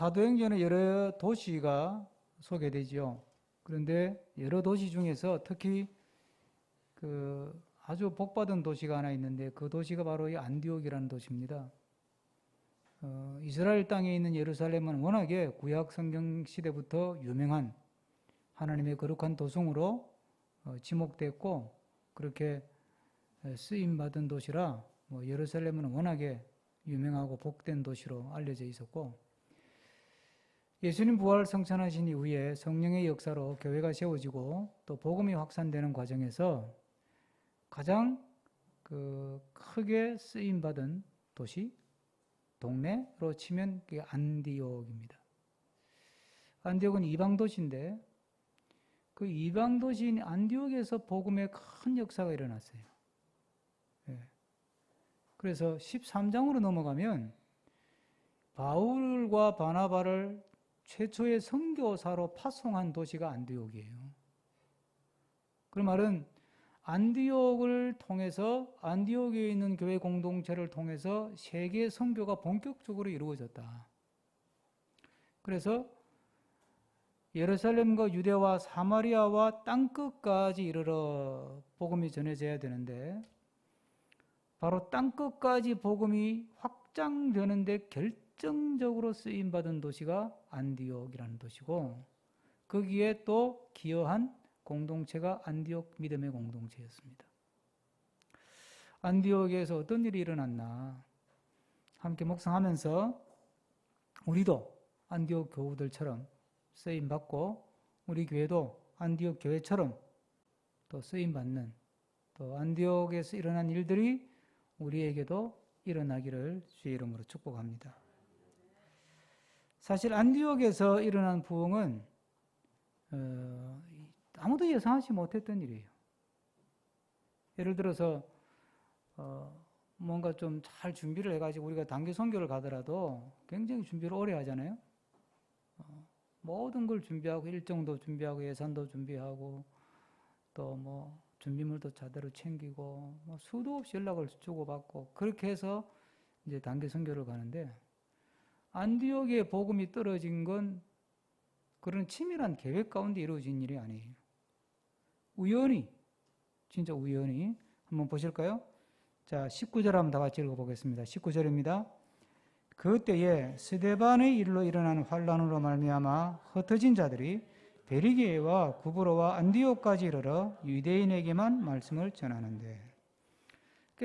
사도행전에 여러 도시가 소개되지요. 그런데 여러 도시 중에서 특히 아주 복받은 도시가 하나 있는데 그 도시가 바로 이 안디옥이라는 도시입니다. 이스라엘 땅에 있는 예루살렘은 워낙에 구약 성경 시대부터 유명한 하나님의 거룩한 도성으로 지목됐고 그렇게 쓰임받은 도시라 예루살렘은 워낙에 유명하고 복된 도시로 알려져 있었고 예수님 부활 성천하신 이후에 성령의 역사로 교회가 세워지고 또 복음이 확산되는 과정에서 가장 크게 쓰임받은 도시, 동네로 치면 그게 안디옥입니다. 안디옥은 이방 도시인데 그 이방 도시인 안디옥에서 복음의 큰 역사가 일어났어요. 그래서 13장으로 넘어가면 바울과 바나바를 최초의 선교사로 파송한 도시가 안디옥이에요. 그 말은 안디옥을 통해서 안디옥에 있는 교회 공동체를 통해서 세계 선교가 본격적으로 이루어졌다. 그래서 예루살렘과 유대와 사마리아와 땅끝까지 이르러 복음이 전해져야 되는데 바로 땅끝까지 복음이 확장되는데 결정적으로 쓰임받은 도시가 안디옥이라는 도시고 거기에 또 기여한 공동체가 안디옥 믿음의 공동체였습니다. 안디옥에서 어떤 일이 일어났나 함께 묵상하면서 우리도 안디옥 교우들처럼 쓰임받고 우리 교회도 안디옥 교회처럼 또 쓰임받는 또 안디옥에서 일어난 일들이 우리에게도 일어나기를 주의 이름으로 축복합니다. 사실 안디옥에서 일어난 부흥은 아무도 예상하지 못했던 일이에요. 예를 들어서 뭔가 좀 잘 준비를 해가지고 우리가 단기 선교를 가더라도 굉장히 준비를 오래 하잖아요. 모든 걸 준비하고 일정도 준비하고 예산도 준비하고 또 뭐 준비물도 제대로 챙기고 뭐 수도 없이 연락을 주고받고 그렇게 해서 이제 단기 선교를 가는데 안디옥에 복음이 떨어진 건 그런 치밀한 계획 가운데 이루어진 일이 아니에요. 우연히, 진짜 우연히 한번 보실까요? 자, 19절 한번 다 같이 읽어보겠습니다. 19절입니다. 그때에 스데반의 일로 일어난 환란으로 말미암아 흩어진 자들이 베리게와 구브로와 안디옥까지 이르러 유대인에게만 말씀을 전하는데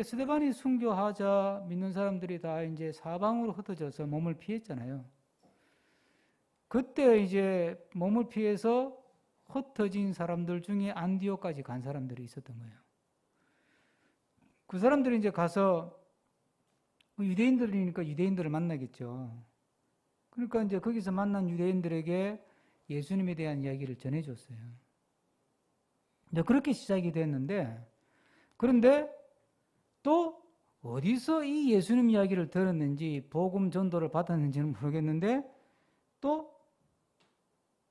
스데반이 순교하자 믿는 사람들이 다 이제 사방으로 흩어져서 몸을 피했잖아요. 그때 이제 몸을 피해서 흩어진 사람들 중에 안디옥까지 간 사람들이 있었던 거예요. 그 사람들이 이제 가서 유대인들이니까 유대인들을 만나겠죠. 그러니까 이제 거기서 만난 유대인들에게 예수님에 대한 이야기를 전해줬어요. 이제 그렇게 시작이 됐는데, 그런데 또 어디서 이 예수님 이야기를 들었는지, 복음 전도를 받았는지는 모르겠는데, 또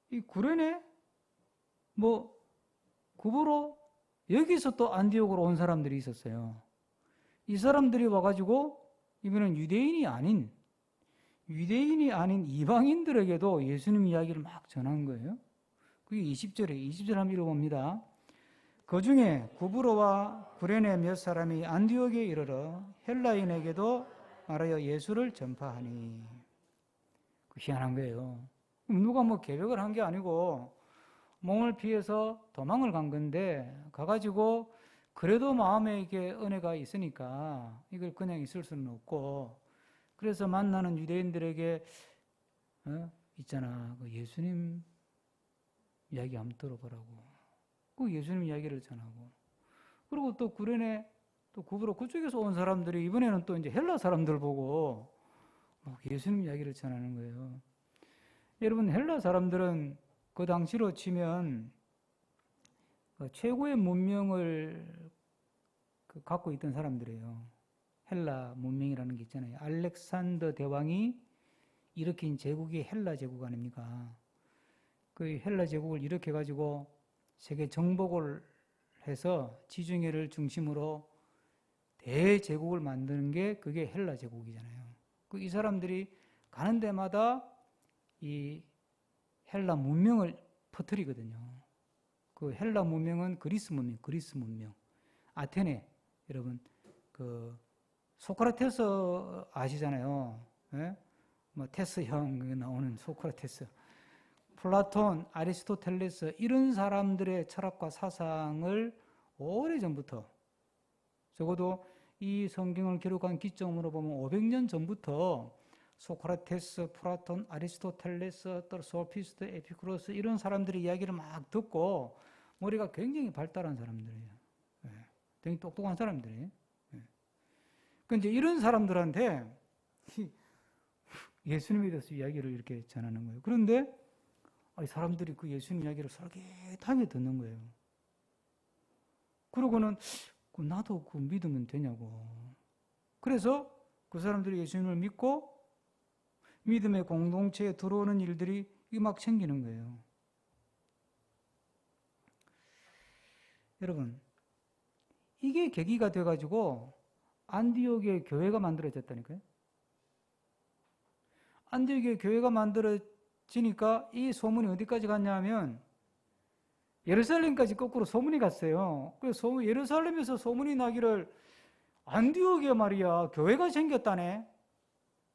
이 구레네, 구브로, 여기서 또 안디옥으로 온 사람들이 있었어요. 이 사람들이 와가지고, 이번엔 유대인이 아닌 이방인들에게도 예수님 이야기를 막 전한 거예요. 그게 20절 한번 읽어봅니다. 그 중에 구브로와 구레네 몇 사람이 안디옥에 이르러 헬라인에게도 말하여 예수를 전파하니. 희한한 거예요. 누가 계획을 한 게 아니고 몸을 피해서 도망을 간 건데 가가지고 그래도 마음에 이게 은혜가 있으니까 이걸 그냥 있을 수는 없고 그래서 만나는 유대인들에게 있잖아 그 예수님 이야기 한번 들어보라고 그 예수님 이야기를 전하고 그리고 또 구레네 또 구브로 그쪽에서 온 사람들이 이번에는 또 이제 헬라 사람들 보고 예수님 이야기를 전하는 거예요. 여러분 헬라 사람들은 그 당시로 치면 최고의 문명을 갖고 있던 사람들이에요. 헬라 문명이라는 게 있잖아요. 알렉산더 대왕이 일으킨 제국이 헬라 제국 아닙니까? 그 헬라 제국을 일으켜가지고 세계 정복을 해서 지중해를 중심으로 대제국을 만드는 게 그게 헬라 제국이잖아요. 이 사람들이 가는 데마다 이 헬라 문명을 퍼뜨리거든요. 그 헬라 문명은 그리스 문명. 아테네, 여러분, 그 소크라테스 아시잖아요. 예? 뭐 테스형 나오는 소크라테스, 플라톤, 아리스토텔레스 이런 사람들의 철학과 사상을 오래전부터, 적어도 이 성경을 기록한 기점으로 보면 500년 전부터 소크라테스, 플라톤, 아리스토텔레스, 또 소피스트, 에피쿠로스 이런 사람들의 이야기를 막 듣고 머리가 굉장히 발달한 사람들이에요. 예. 되게 똑똑한 사람들이에요. 예. 그런데 이런 사람들한테 예수님에 대해서 이야기를 이렇게 전하는 거예요. 그런데 사람들이 그 예수님 이야기를 솔깃하게 듣는 거예요. 그러고는 나도 그 믿으면 되냐고. 그래서 그 사람들이 예수님을 믿고 믿음의 공동체에 들어오는 일들이 막 생기는 거예요. 여러분, 이게 계기가 돼가지고 안디옥의 교회가 만들어졌다니까요. 안디옥의 교회가 만들어지니까 이 소문이 어디까지 갔냐면 예루살렘까지 거꾸로 소문이 갔어요. 그래서 예루살렘에서 소문이 나기를 안디옥에 말이야 교회가 생겼다네.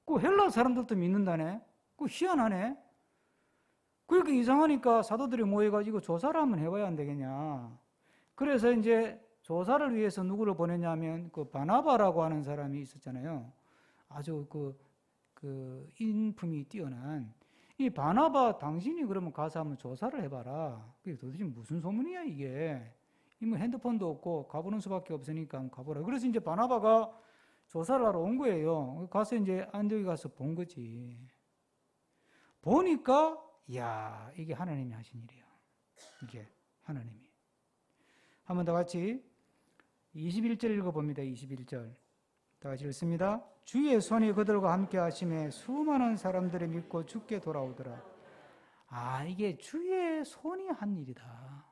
그 헬라 사람들도 믿는다네. 그 희한하네. 그렇게 이상하니까 사도들이 모여가지고 조사를 한번 해봐야 안 되겠냐. 그래서 이제 조사를 위해서 누구를 보냈냐면 그 바나바라고 하는 사람이 있었잖아요. 아주 그 인품이 뛰어난 이 바나바, 당신이 그러면 가서 한번 조사를 해봐라. 그게 도대체 무슨 소문이야 이게. 뭐 핸드폰도 없고 가보는 수밖에 없으니까 한번 가보라. 그래서 이제 바나바가 조사를 하러 온 거예요. 가서 이제 안디옥에 가서 본 거지. 보니까 이야, 이게 하나님이 하신 일이야. 이게 하나님이. 한번 다 같이 21절 읽어봅니다. 21절. 다 같이 읽습니다. 주의 손이 그들과 함께 하심에 수많은 사람들이 믿고 주께 돌아오더라. 이게 주의 손이 한 일이다.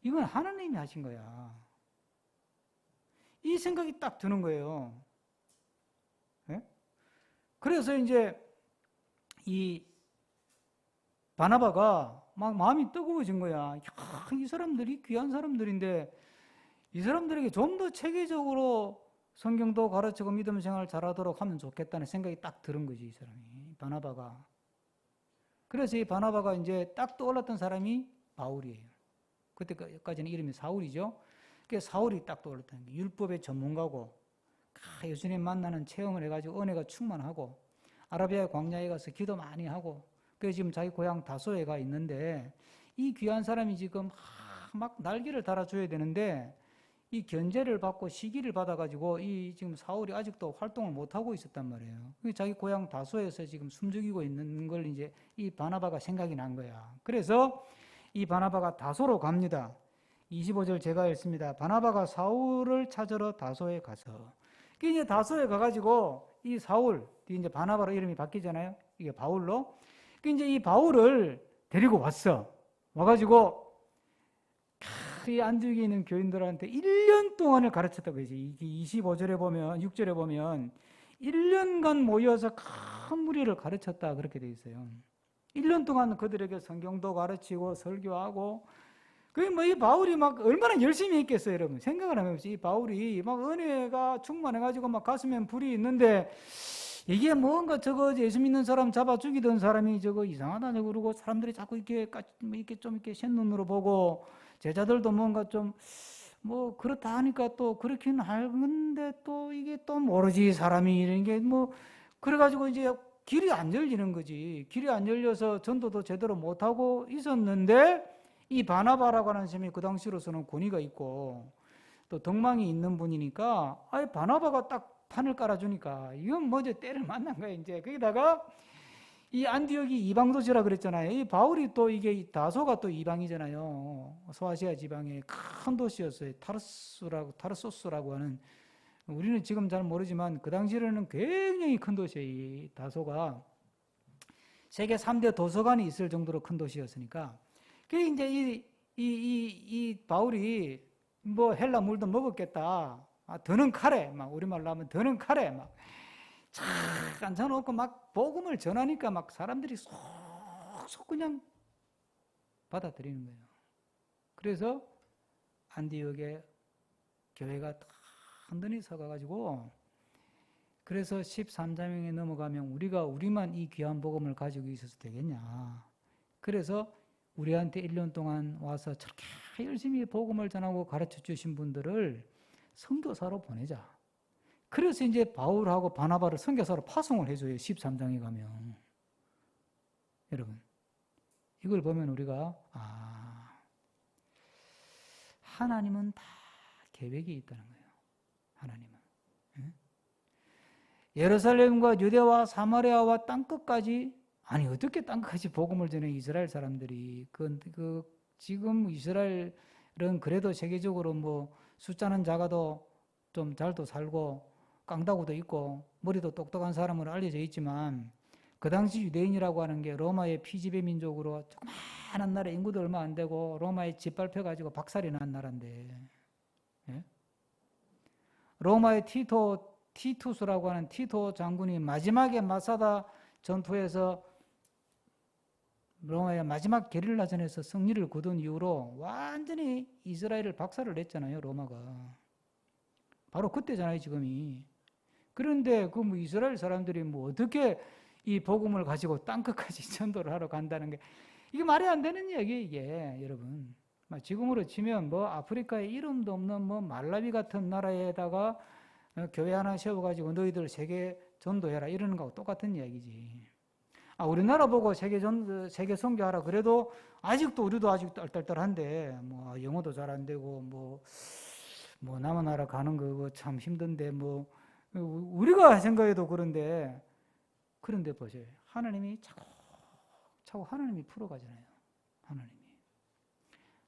이건 하나님이 하신 거야. 이 생각이 딱 드는 거예요. 네? 그래서 이제 이 바나바가 막 마음이 뜨거워진 거야. 야, 이 사람들이 귀한 사람들인데 이 사람들에게 좀 더 체계적으로 성경도 가르치고 믿음 생활 잘하도록 하면 좋겠다는 생각이 딱 들은 거지, 이 사람이. 바나바가. 그래서 이 바나바가 이제 딱 떠올랐던 사람이 바울이에요. 그때까지는 이름이 사울이죠. 그래서 사울이 딱 떠올랐다는 게 율법의 전문가고, 예수님 만나는 체험을 해가지고 은혜가 충만하고, 아라비아 광야에 가서 기도 많이 하고, 그래서 지금 자기 고향 다소에 가 있는데, 이 귀한 사람이 지금 막 날개를 달아줘야 되는데, 이 견제를 받고 시기를 받아가지고 이 지금 사울이 아직도 활동을 못하고 있었단 말이에요. 자기 고향 다소에서 지금 숨죽이고 있는 걸 이제 이 바나바가 생각이 난 거야. 그래서 이 바나바가 다소로 갑니다. 25절 제가 읽습니다. 바나바가 사울을 찾으러 다소에 가서. 이제 다소에 가가지고 이 사울, 이제 바나바로 이름이 바뀌잖아요. 이게 바울로. 이제 이 바울을 데리고 왔어. 와가지고 이 안디옥에 있는 교인들한테 1년 동안을 가르쳤다고 해야지. 이게 25절에 보면, 6절에 보면 1년간 모여서 큰 무리를 가르쳤다 그렇게 돼 있어요. 1년 동안 그들에게 성경도 가르치고 설교하고, 이 바울이 막 얼마나 열심히 했겠어요, 여러분. 생각을 하면 이 바울이 막 은혜가 충만해가지고 막 가슴에 불이 있는데, 이게 뭔가 저거 예수 믿는 사람 잡아 죽이던 사람이 저거 이상하다 그러고, 사람들이 자꾸 이렇게 좀 이렇게 샛눈으로 보고, 제자들도 뭔가 좀 뭐 그렇다 하니까 또 그렇긴 하는데 또 이게 또 모르지 사람이 이런 게 뭐 그래가지고 이제 길이 안 열리는 거지. 길이 안 열려서 전도도 제대로 못하고 있었는데 이 바나바라고 하는 사람이 그 당시로서는 권위가 있고 또 덕망이 있는 분이니까 바나바가 딱 판을 깔아주니까 이건 뭐 이제 때를 만난 거야 이제. 거기다가 이 안디옥이 이방 도시라 그랬잖아요. 이 바울이 또 이게 다소가 또 이방이잖아요. 소아시아 지방의 큰 도시였어요. 타르소스라고 하는, 우리는 지금 잘 모르지만 그 당시에는 굉장히 큰 도시예요. 이 다소가 세계 3대 도서관이 있을 정도로 큰 도시였으니까. 그게 이제 이 바울이 뭐 헬라 물도 먹었겠다. 드는 카레, 막 우리말로 하면 드는 카레, 막 착 앉아놓고 막 복음을 전하니까 막 사람들이 쏙 속속 그냥 받아들이는 거예요. 그래서 안디옥에 교회가 단단히 서가지고, 그래서 13자명에 넘어가면 우리만 이 귀한 복음을 가지고 있어서 되겠냐. 그래서 우리한테 1년 동안 와서 저렇게 열심히 복음을 전하고 가르쳐 주신 분들을 선교사로 보내자. 그래서 이제 바울하고 바나바를 선교사로 파송을 해줘요. 13장에 가면. 여러분, 이걸 보면 우리가 하나님은 다 계획이 있다는 거예요. 하나님은. 예루살렘과 유대와 사마리아와 땅끝까지, 아니 어떻게 땅끝까지 복음을 전해 이스라엘 사람들이. 지금 이스라엘은 그래도 세계적으로 뭐 숫자는 작아도 좀 잘도 살고 깡다구도 있고 머리도 똑똑한 사람으로 알려져 있지만, 그 당시 유대인이라고 하는 게 로마의 피지배 민족으로 조그마한 나라, 인구도 얼마 안 되고 로마에 짓밟혀가지고 박살이 난 나라인데, 예? 로마의 티투스라고 하는 티토 장군이 마지막에 마사다 전투에서 로마의 마지막 게릴라전에서 승리를 거둔 이후로 완전히 이스라엘을 박살을 냈잖아요. 로마가. 바로 그때잖아요, 지금이. 그런데 그 뭐 이스라엘 사람들이 뭐 어떻게 이 복음을 가지고 땅끝까지 전도를 하러 간다는 게, 이게 말이 안 되는 얘기예요, 이게. 여러분, 지금으로 치면 뭐 아프리카에 이름도 없는 뭐 말라비 같은 나라에다가 교회 하나 세워가지고 너희들 세계 전도해라 이러는 거하고 똑같은 이야기지. 우리나라 보고 세계 선교하라 그래도 우리도 아직도 얼떨떨한데, 뭐 영어도 잘 안 되고 뭐 남은 나라 가는 거 참 힘든데, 뭐 우리가 생각해도 그런데 보세요. 하나님이 자꾸 하나님이 풀어가잖아요.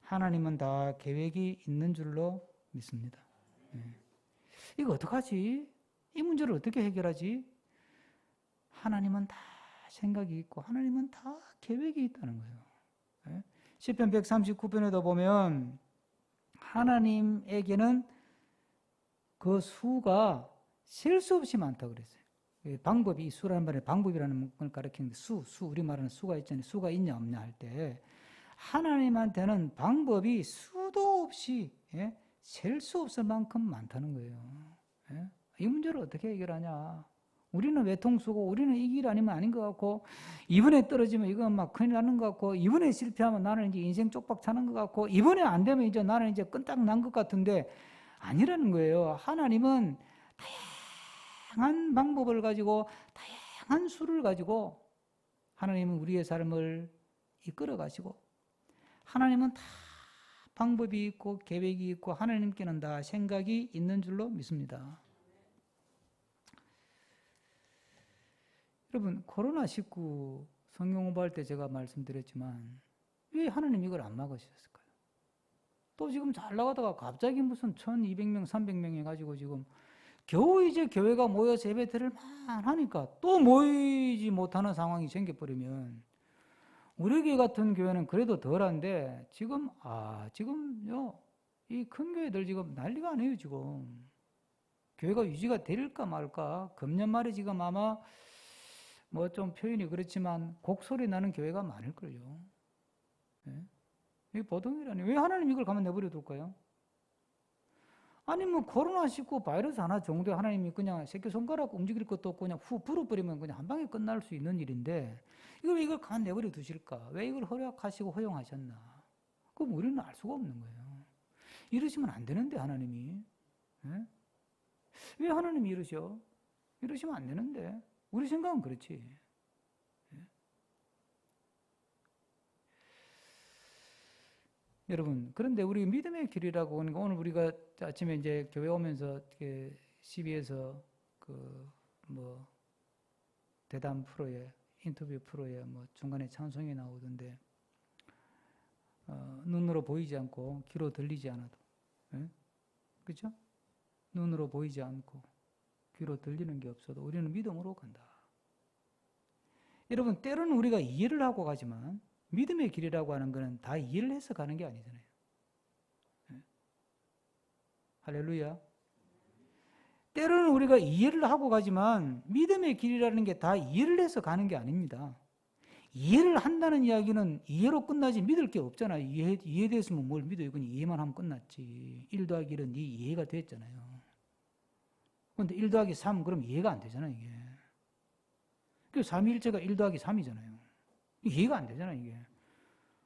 하나님은 다 계획이 있는 줄로 믿습니다. 이거 어떡하지? 이 문제를 어떻게 해결하지? 하나님은 다 생각이 있고 하나님은 다 계획이 있다는 거예요. 시편 139편에도 보면 하나님에게는 그 수가 셀 수 없이 많다고 그랬어요. 방법이, 수라는 말에 방법이라는 걸 가리키는데, 우리 말하는 수가 있잖아요. 수가 있냐 없냐 할 때 하나님한테는 방법이 수도 없이 셀 수 없을 만큼 많다는 거예요. 이 문제를 어떻게 해결하냐? 우리는 외통수고 우리는 이 길 아니면 아닌 것 같고, 이번에 떨어지면 이건 막 큰일 나는 것 같고, 이번에 실패하면 나는 이제 인생 쪽박 차는 것 같고, 이번에 안 되면 이제 나는 이제 끈딱 난 것 같은데, 아니라는 거예요. 하나님은 다양한 방법을 가지고 다양한 수를 가지고 하나님은 우리의 삶을 이끌어 가시고, 하나님은 다 방법이 있고 계획이 있고 하나님께는 다 생각이 있는 줄로 믿습니다. 여러분, 코로나19 성경 공부할 때 제가 말씀드렸지만 왜 하나님 이걸 안 막으셨을까요? 또 지금 잘 나가다가 갑자기 무슨 1200명, 300명 해가지고 지금 겨우 이제 교회가 모여서 예배드릴 만하니까 또 모이지 못하는 상황이 생겨버리면, 우리 교회 같은 교회는 그래도 덜한데 지금요 이 큰 교회들 지금 난리가 아니에요. 지금 교회가 유지가 될까 말까. 금년 말에 지금 아마 뭐 좀 표현이 그렇지만 곡소리 나는 교회가 많을걸요. 이게 보통이라니. 왜 하나님 이걸 가만 내버려 둘까요? 아니 뭐 코로나19 바이러스 하나 정도에 하나님이 그냥 새끼손가락 움직일 것도 없고 그냥 후 불어버리면 그냥 한 방에 끝날 수 있는 일인데, 이걸 가만 내버려 두실까? 왜 이걸 허락하시고 허용하셨나? 그럼 우리는 알 수가 없는 거예요. 이러시면 안 되는데 하나님이. 왜 하나님이 이러셔? 이러시면 안 되는데. 우리 생각은 그렇지. 여러분, 그런데 우리 믿음의 길이라고 하는 거, 오늘 우리가 아침에 이제 교회 오면서 CB에서 대담 프로에, 인터뷰 프로에 중간에 찬송이 나오던데, 눈으로 보이지 않고 귀로 들리지 않아도, 그렇죠? 눈으로 보이지 않고 귀로 들리는 게 없어도 우리는 믿음으로 간다. 여러분, 때로는 우리가 이해를 하고 가지만 믿음의 길이라고 하는 것은 다 이해를 해서 가는 게 아니잖아요. 할렐루야. 때로는 우리가 이해를 하고 가지만 믿음의 길이라는 게 다 이해를 해서 가는 게 아닙니다. 이해를 한다는 이야기는 이해로 끝나지 믿을 게 없잖아요. 이해됐으면 뭘 믿어요. 그냥 이해만 하면 끝났지. 1 더하기 1은 네 이해가 됐잖아요. 그런데 1 더하기 3 그럼 이해가 안 되잖아요. 이게. 그 삼위일체가 1 더하기 3이잖아요. 이해가 안 되잖아요. 이게.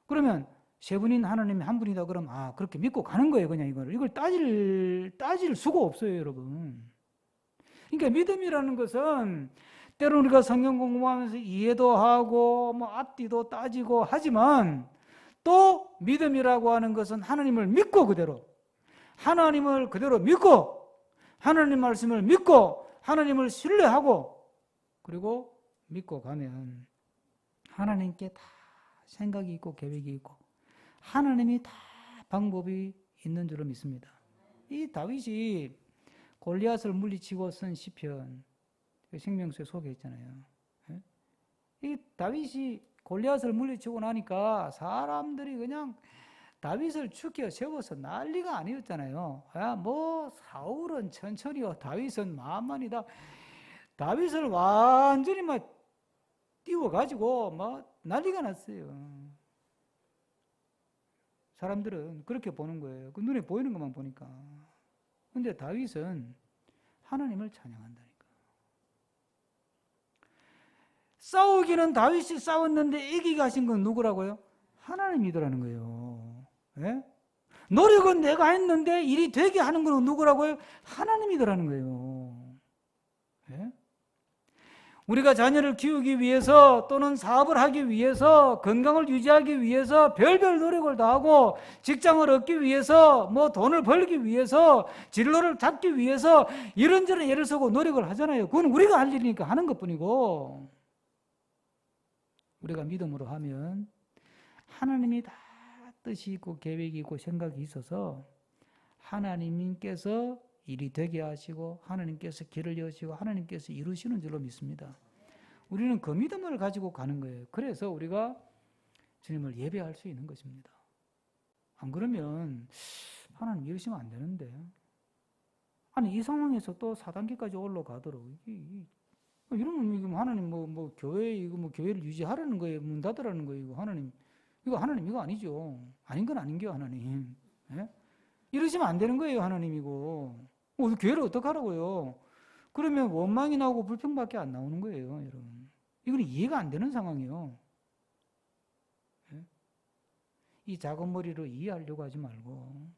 그러면 세 분인 하나님이 한 분이다 그럼 그렇게 믿고 가는 거예요. 그냥 이걸 따질 수가 없어요. 여러분. 그러니까 믿음이라는 것은 때로는 우리가 성경 공부하면서 이해도 하고 뭐 앞뒤도 따지고 하지만 또 믿음이라고 하는 것은 하나님을 믿고 그대로 하나님을 그대로 믿고 하나님 말씀을 믿고 하나님을 신뢰하고 그리고 믿고 가면 하나님께 다 생각이 있고 계획이 있고 하나님이 다 방법이 있는 줄로 믿습니다. 이 다윗이 골리앗을 물리치고 쓴 시편 생명수에 소개했잖아요. 이 다윗이 골리앗을 물리치고 나니까 사람들이 그냥 다윗을 죽여 세워서 난리가 아니었잖아요. 뭐 사울은 천천히요, 다윗은 만만이다. 다윗을 완전히 막 띄워가지고 막 난리가 났어요. 사람들은 그렇게 보는 거예요. 그 눈에 보이는 것만 보니까. 근데 다윗은 하나님을 찬양한다니까. 싸우기는 다윗이 싸웠는데 이기게 하신 건 누구라고요? 하나님이더라는 거예요. 예? 노력은 내가 했는데 일이 되게 하는 건 누구라고요? 하나님이더라는 거예요. 예? 우리가 자녀를 키우기 위해서 또는 사업을 하기 위해서 건강을 유지하기 위해서 별별 노력을 다하고 직장을 얻기 위해서 뭐 돈을 벌기 위해서 진로를 잡기 위해서 이런저런 애를 쓰고 노력을 하잖아요. 그건 우리가 할 일이니까 하는 것뿐이고 우리가 믿음으로 하면 하나님이 다 뜻이 있고 계획이 있고 생각이 있어서 하나님께서 일이 되게 하시고 하나님께서 길을 여시고 하나님께서 이루시는 줄로 믿습니다. 우리는 그 믿음을 가지고 가는 거예요. 그래서 우리가 주님을 예배할 수 있는 것입니다. 안 그러면 하나님 이러시면 안 되는데 아니 이 상황에서 또 4단계까지 올라가도록 이러면 하나님 뭐 교회 이거 뭐 교회를 유지하라는 거예요. 문 닫으라는 거예요. 이거 하나님 이거 아니죠. 아닌 건 아닌 게요 하나님. 예? 이러시면 안 되는 거예요 하나님이고. 교회를 어떻게 하라고요? 그러면 원망이 나오고 불평밖에 안 나오는 거예요 여러분. 이건 이해가 안 되는 상황이에요. 예? 이 작은 머리로 이해하려고 하지 말고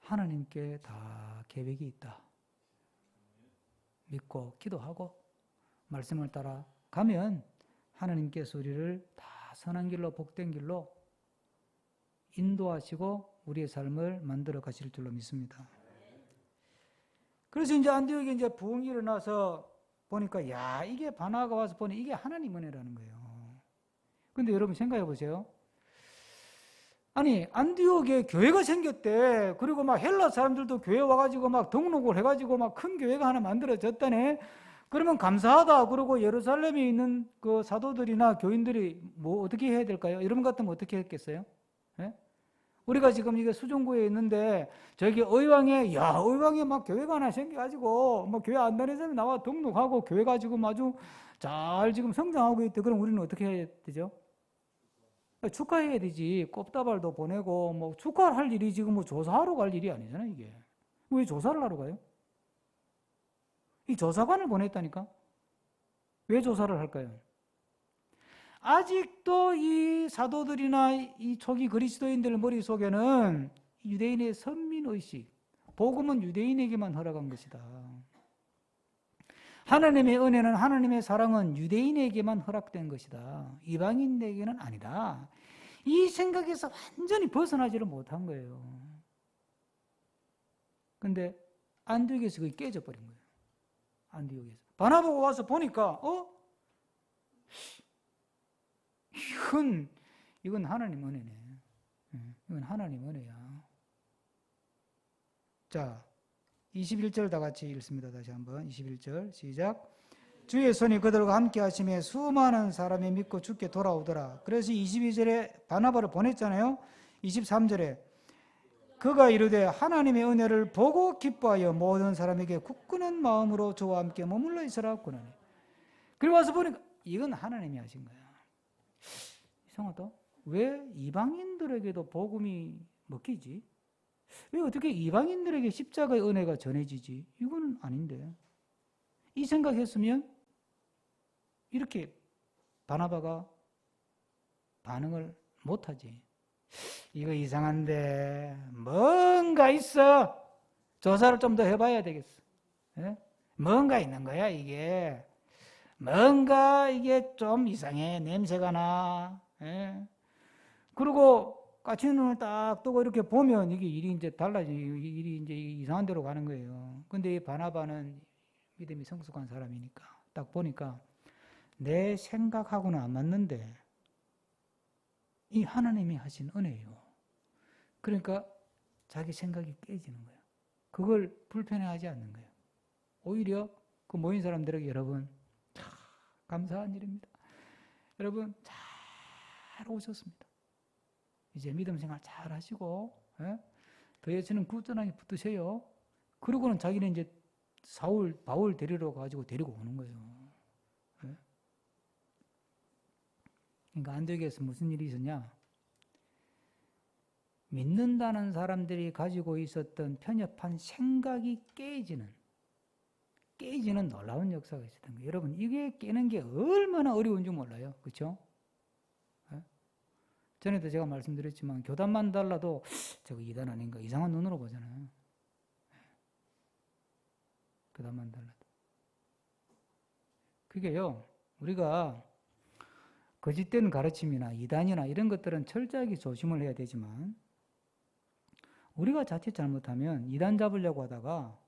하나님께 다 계획이 있다. 믿고 기도하고 말씀을 따라 가면 하나님께서 우리를 다 선한 길로 복된 길로 인도하시고 우리의 삶을 만들어 가실 줄로 믿습니다. 그래서 이제 안디옥에 이제 부흥이 일어나서 보니까 이게 바나가 와서 보니 이게 하나님 은혜라는 거예요. 근데 여러분 생각해 보세요. 아니 안디옥에 교회가 생겼대. 그리고 막 헬라 사람들도 교회 와가지고 막 등록을 해가지고 막 큰 교회가 하나 만들어졌다네. 그러면 감사하다. 그리고 예루살렘에 있는 그 사도들이나 교인들이 뭐 어떻게 해야 될까요? 여러분 같으면 어떻게 했겠어요? 예? 우리가 지금 이게 수종구에 있는데 저기 의왕에 막 교회가 하나 생겨가지고 뭐 교회 안 다니는 사람이 나와 등록하고 교회가 지금 아주 잘 지금 성장하고 있대. 그럼 우리는 어떻게 해야 되죠? 축하해야 되지. 꽃다발도 보내고 뭐 축하할 일이 지금 뭐 조사하러 갈 일이 아니잖아요 이게. 왜 조사를 하러 가요? 이 조사관을 보냈다니까. 왜 조사를 할까요? 아직도 이 사도들이나 이 초기 그리스도인들 머릿속에는 유대인의 선민의식, 복음은 유대인에게만 허락한 것이다. 하나님의 은혜는 하나님의 사랑은 유대인에게만 허락된 것이다. 이방인에게는 아니다. 이 생각에서 완전히 벗어나지를 못한 거예요. 근데 안디옥에서 그게 깨져버린 거예요. 안디옥에서. 바나바가 와서 보니까 이건 하나님 은혜네. 이건 하나님 은혜야. 자, 21절 다 같이 읽습니다. 다시 한번 21절 시작. 주의 손이 그들과 함께 하심에 수많은 사람이 믿고 주께 돌아오더라. 그래서 22절에 바나바를 보냈잖아요. 23절에 그가 이르되 하나님의 은혜를 보고 기뻐하여 모든 사람에게 굳건한 마음으로 저와 함께 머물러 있으라 하구나니. 그리고 와서 보니까 이건 하나님이 하신 거야. 이상하다. 왜 이방인들에게도 복음이 먹히지? 왜 어떻게 이방인들에게 십자가의 은혜가 전해지지? 이건 아닌데. 이 생각했으면 이렇게 바나바가 반응을 못하지. 이거 이상한데 뭔가 있어. 조사를 좀 더 해봐야 되겠어. 예? 뭔가 있는 거야 이게. 뭔가 이게 좀 이상해. 냄새가 나. 예? 그리고 까치는 눈을 딱 뜨고 이렇게 보면 이게 일이 이제 달라지고 일이 이제 이상한 데로 가는 거예요. 근데 이 바나바는 믿음이 성숙한 사람이니까 딱 보니까 내 생각하고는 안 맞는데 이 하나님이 하신 은혜예요. 그러니까 자기 생각이 깨지는 거예요. 그걸 불편해하지 않는 거예요. 오히려 그 모인 사람들에게 여러분 참 감사한 일입니다. 여러분 잘 오셨습니다. 이제 믿음 생활 잘 하시고 더 여친은 굳건하게 붙으세요. 그러고는 자기는 이제 바울 데리러 가지고 데리고 오는 거예요. 예? 그러니까 안디옥에서 무슨 일이 있었냐? 믿는다는 사람들이 가지고 있었던 편협한 생각이 깨지는 놀라운 역사가 있었던 거예요. 여러분 이게 깨는 게 얼마나 어려운지 몰라요. 그렇죠? 전에도 제가 말씀드렸지만 교단만 달라도 저거 이단 아닌가 이상한 눈으로 보잖아요. 교단만 달라도. 그게요. 우리가 거짓된 가르침이나 이단이나 이런 것들은 철저하게 조심을 해야 되지만 우리가 자칫 잘못하면 이단 잡으려고 하다가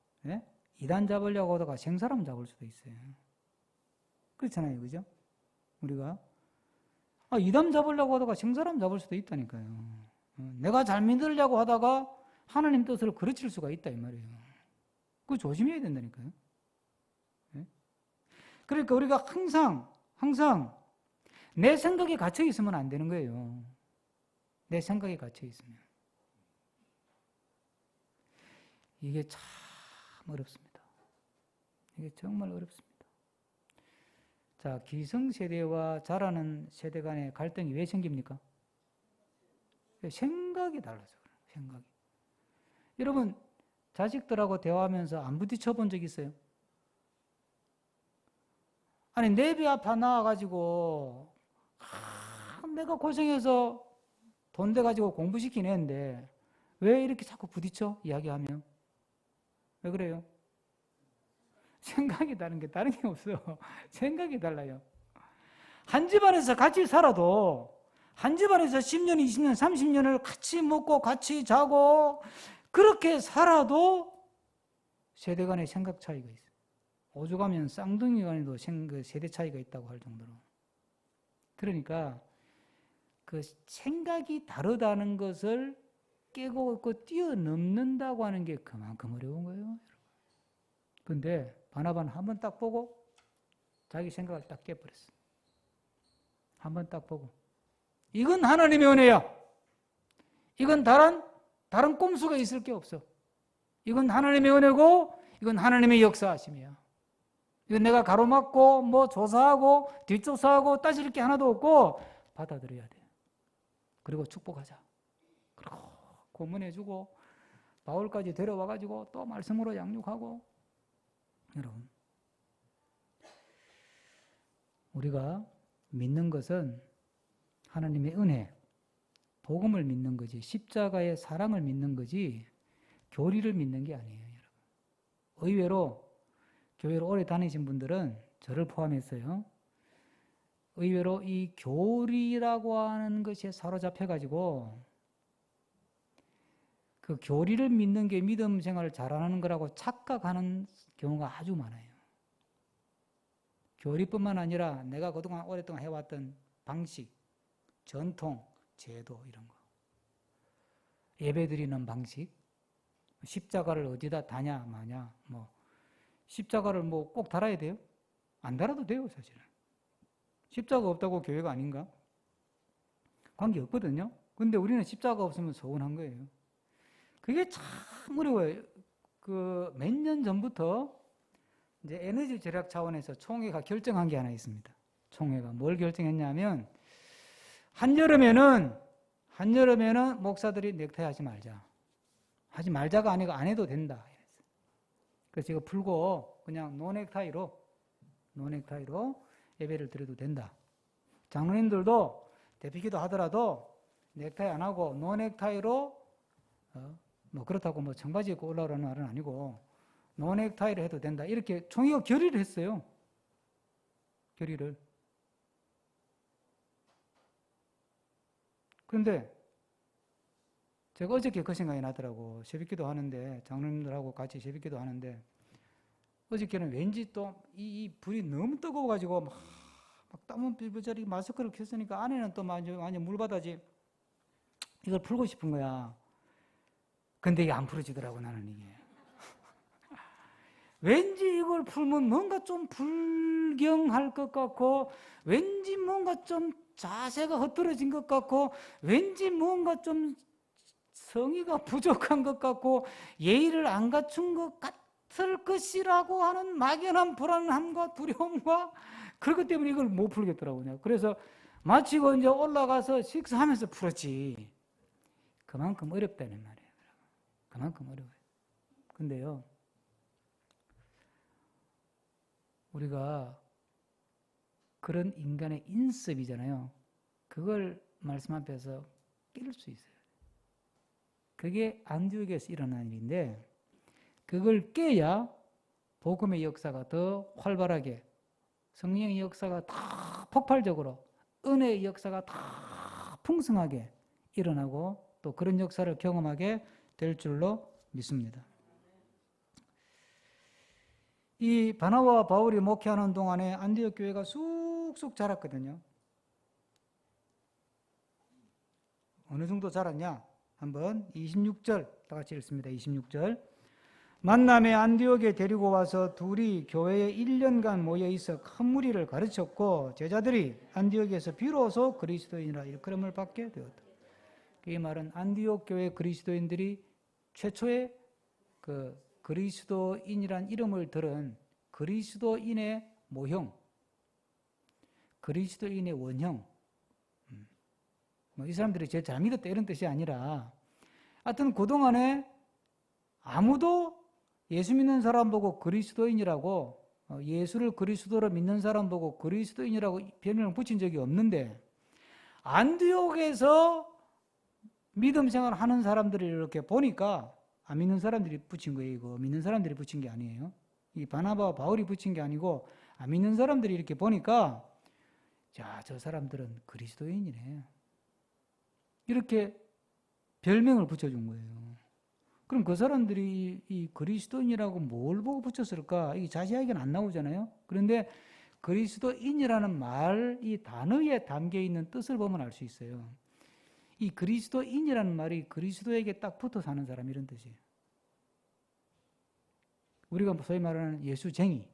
생사람 잡을 수도 있어요. 그렇잖아요. 그죠? 우리가 이단 잡으려고 하다가 생사람 잡을 수도 있다니까요. 내가 잘 믿으려고 하다가 하나님 뜻을 그르칠 수가 있다 이 말이에요. 그거 조심해야 된다니까요. 그러니까 우리가 항상 내 생각에 갇혀 있으면 안 되는 거예요. 내 생각에 갇혀 있으면. 이게 참 어렵습니다. 이게 정말 어렵습니다. 자, 기성세대와 자라는 세대 간의 갈등이 왜 생깁니까? 생각이 달라서 그래요. 생각이. 여러분, 자식들하고 대화하면서 안 부딪혀 본 적 있어요? 아니, 내비 앞에 나와가지고 내가 고생해서 돈 대가지고 공부시킨 애인데 왜 이렇게 자꾸 부딪혀? 이야기하면. 왜 그래요? 생각이 다른 게 다른 게 없어요. 생각이 달라요. 한 집안에서 같이 살아도 한 집안에서 10년, 20년, 30년을 같이 먹고 같이 자고 그렇게 살아도 세대 간의 생각 차이가 있어요. 오죽하면 쌍둥이 간에도 세대 차이가 있다고 할 정도로. 그러니까 그 생각이 다르다는 것을 깨고 뛰어넘는다고 하는 게 그만큼 어려운 거예요. 그런데 바나바는 한번 딱 보고 자기 생각을 딱 깨버렸어. 한번 딱 보고 이건 하나님의 은혜야. 이건 다른 꼼수가 있을 게 없어. 이건 하나님의 은혜고 이건 하나님의 역사하심이야. 이건 내가 가로막고 뭐 조사하고 뒷조사하고 따질 게 하나도 없고 받아들여야 돼. 그리고 축복하자. 그리고 고문해주고 바울까지 데려와가지고 또 말씀으로 양육하고. 여러분, 우리가 믿는 것은 하나님의 은혜, 복음을 믿는 거지 십자가의 사랑을 믿는 거지 교리를 믿는 게 아니에요. 여러분. 의외로 교회를 오래 다니신 분들은 저를 포함했어요. 의외로 이 교리라고 하는 것에 사로잡혀가지고 그 교리를 믿는 게 믿음 생활을 잘하는 거라고 착각하는 경우가 아주 많아요. 교리뿐만 아니라 내가 그동안 오랫동안 해왔던 방식, 전통, 제도 이런 거. 예배드리는 방식, 십자가를 어디다 다냐 마냐, 십자가를 꼭 달아야 돼요? 안 달아도 돼요, 사실은. 십자가 없다고 교회가 아닌가? 관계 없거든요. 근데 우리는 십자가 없으면 서운한 거예요. 그게 참 어려워요. 몇 년 전부터 이제 에너지 절약 차원에서 총회가 결정한 게 하나 있습니다. 총회가 뭘 결정했냐면 한여름에는 목사들이 넥타이 하지 말자가 아니고 안 해도 된다. 그래서 이거 풀고 그냥 노넥타이로 예배를 드려도 된다. 장로님들도 대피기도 하더라도 넥타이 안 하고 노넥타이로 뭐 그렇다고 뭐 청바지 입고 올라오라는 말은 아니고 노넥타이로 해도 된다. 이렇게 총회가 결의를 했어요. 결의를. 그런데 제가 어저께 그 생각이 나더라고. 새벽기도 하는데 장로님들하고 같이 새벽기도 하는데 어저께는 왠지 또 이 불이 너무 뜨거워가지고 막 땀은 삐부자리 마스크를 켰으니까 안에는 또 완전 물바다지. 이걸 풀고 싶은 거야. 근데 이게 안 풀어지더라고 나는 이게. 왠지 이걸 풀면 뭔가 좀 불경할 것 같고 왠지 뭔가 좀 자세가 흐트러진 것 같고 왠지 뭔가 좀 성의가 부족한 것 같고 예의를 안 갖춘 것 같을 것이라고 하는 막연한 불안함과 두려움과 그렇기 때문에 이걸 못 풀겠더라고요. 그래서 마치고 이제 올라가서 식사하면서 풀었지. 그만큼 어렵다는 말이에요. 그만큼 어려워요. 근데요, 우리가 그런 인간의 인습이잖아요. 그걸 말씀 앞에서 깰 수 있어요. 그게 안디옥에서 일어난 일인데 그걸 깨야 복음의 역사가 더 활발하게 성령의 역사가 다 폭발적으로 은혜의 역사가 다 풍성하게 일어나고 또 그런 역사를 경험하게 될 줄로 믿습니다. 이 바나바와 바울이 목회하는 동안에 안디옥 교회가 쑥쑥 자랐거든요. 어느 정도 자랐냐? 한번 26절 다 같이 읽습니다. 26절. 만남에 안디옥에 데리고 와서 둘이 교회에 1년간 모여 있어 큰 무리를 가르쳤고 제자들이 안디옥에서 비로소 그리스도인이라 일컬음을 받게 되었다. 이 말은 안디옥 교회 그리스도인들이 최초의 그 그리스도인이란 이름을 들은 그리스도인의 모형, 그리스도인의 원형. 이 사람들이 제일 잘 믿었다 이런 뜻이 아니라 하여튼 그동안에 아무도 예수 믿는 사람 보고 그리스도인이라고 예수를 그리스도로 믿는 사람 보고 그리스도인이라고 별명을 붙인 적이 없는데 안디옥에서 믿음 생활을 하는 사람들을 이렇게 보니까 안 믿는 사람들이 붙인 거예요. 이거 믿는 사람들이 붙인 게 아니에요. 이 바나바와 바울이 붙인 게 아니고 안 믿는 사람들이 이렇게 보니까 자, 저 사람들은 그리스도인이네. 이렇게 별명을 붙여준 거예요. 그럼 그 사람들이 이 그리스도인이라고 뭘 보고 붙였을까? 이게 자세하게는 안 나오잖아요. 그런데 그리스도인이라는 말, 이 단어에 담겨 있는 뜻을 보면 알 수 있어요. 이 그리스도인이라는 말이 그리스도에게 딱 붙어 사는 사람 이런 뜻이에요. 우리가 소위 말하는 예수쟁이.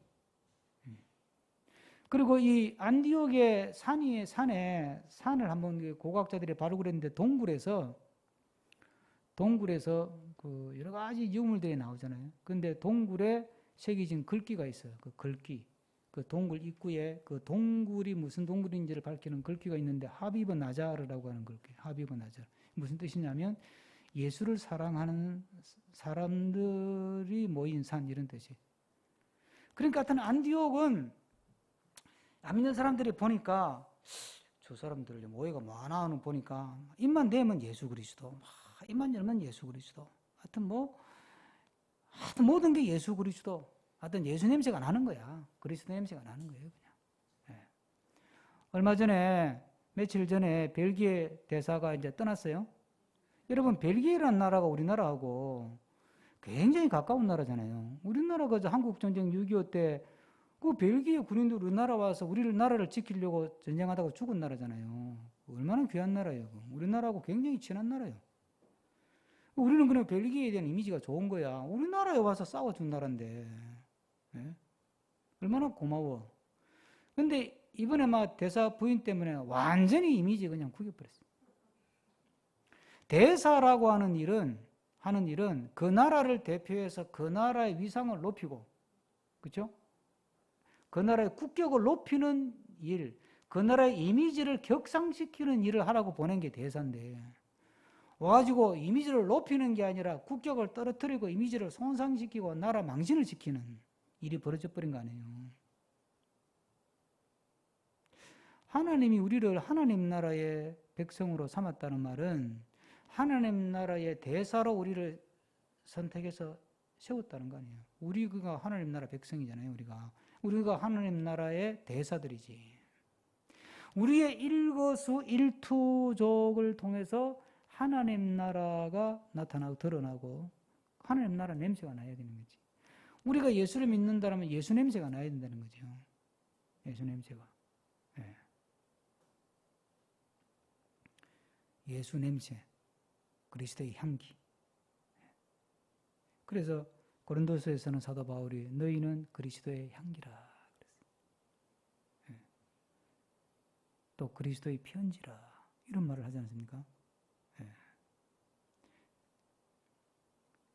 그리고 이 안디옥의 산을 한번 고고학자들이 바로 그랬는데 동굴에서 그 여러 가지 유물들이 나오잖아요. 근데 동굴에 새겨진 글귀가 있어요. 그 글귀. 그 동굴 입구에 그 동굴이 무슨 동굴인지를 밝히는 글귀가 있는데 하비브 나자르라고 하는 글귀. 하비브 나자르. 무슨 뜻이냐면 예수를 사랑하는 사람들이 모인 산 이런 뜻이에요. 그러니까 하여튼 안디옥은 안 믿는 사람들이 보니까 저 사람들 모여가 많아 하는 보니까 입만 대면 예수 그리스도, 입만 열면 예수 그리스도. 하여튼 모든 게 예수 그리스도. 하여튼 예수 냄새가 나는 거야. 그리스도 냄새가 나는 거예요, 그냥. 네. 얼마 전에 며칠 전에 벨기에 대사가 이제 떠났어요. 여러분 벨기에라는 나라가 우리나라하고 굉장히 가까운 나라잖아요. 우리나라가 한국 전쟁 6.25 때 그 벨기에 군인들 우리나라 와서 우리 나라를 지키려고 전쟁하다가 죽은 나라잖아요. 얼마나 귀한 나라예요. 우리나라하고 굉장히 친한 나라예요. 우리는 그냥 벨기에에 대한 이미지가 좋은 거야. 우리나라에 와서 싸워준 나라인데. 네? 얼마나 고마워. 근데 이번에 막 대사 부인 때문에 완전히 이미지 그냥 구겨버렸어요. 대사라고 하는 일은 그 나라를 대표해서 그 나라의 위상을 높이고, 그렇죠? 그 나라의 국격을 높이는 일, 그 나라의 이미지를 격상시키는 일을 하라고 보낸 게 대사인데 와가지고 이미지를 높이는 게 아니라 국격을 떨어뜨리고 이미지를 손상시키고 나라 망신을 시키는 일이 벌어져 버린 거 아니에요. 하나님이 우리를 하나님 나라의 백성으로 삼았다는 말은 하나님 나라의 대사로 우리를 선택해서 세웠다는 거 아니에요. 우리가 하나님 나라 백성이잖아요. 우리가 하나님 나라의 대사들이지. 우리의 일거수일투족을 통해서 하나님 나라가 나타나고 드러나고 하나님 나라 냄새가 나야 되는 거지. 우리가 예수를 믿는다면 예수 냄새가 나야 된다는 거죠. 예수 냄새가. 네. 예수 냄새, 그리스도의 향기. 그래서 고린도서에서는 사도 바울이 너희는 그리스도의 향기라 그랬어요. 네. 또 그리스도의 편지라 이런 말을 하지 않습니까? 네.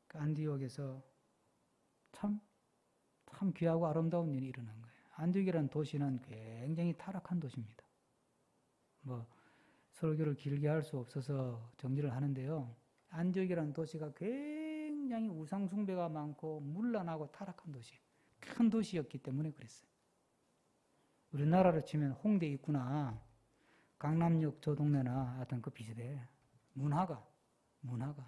안디옥에서 참 귀하고 아름다운 일이 일어난 거예요. 안디옥이라는 도시는 굉장히 타락한 도시입니다. 설교를 길게 할 수 없어서 정리를 하는데요. 안디옥이라는 도시가 굉장히 우상 숭배가 많고 문란하고 타락한 도시, 큰 도시였기 때문에 그랬어요. 우리나라로 치면 홍대 있구나, 강남역 저 동네나 하여튼 그 비슷해. 문화가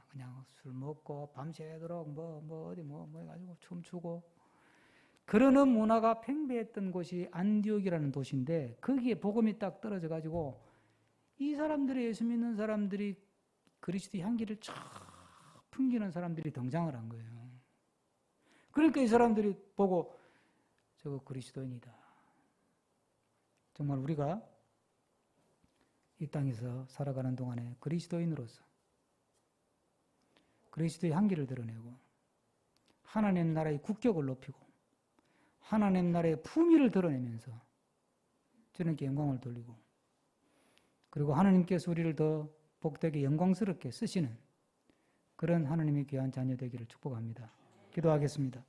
그냥 술 먹고 밤새도록 어디 해가지고 춤추고 그러는 문화가 팽배했던 곳이 안디옥이라는 도시인데 거기에 복음이 딱 떨어져 가지고 이 사람들이 예수 믿는 사람들이 그리스도의 향기를 쫙 풍기는 사람들이 등장을 한 거예요. 그러니까 이 사람들이 보고 저거 그리스도인이다. 정말 우리가 이 땅에서 살아가는 동안에 그리스도인으로서 그리스도의 향기를 드러내고 하나님 나라의 국격을 높이고 하나님 나라의 품위를 드러내면서 주님께 영광을 돌리고 그리고 하나님께서 우리를 더 복되게 영광스럽게 쓰시는 그런 하나님의 귀한 자녀 되기를 축복합니다. 기도하겠습니다.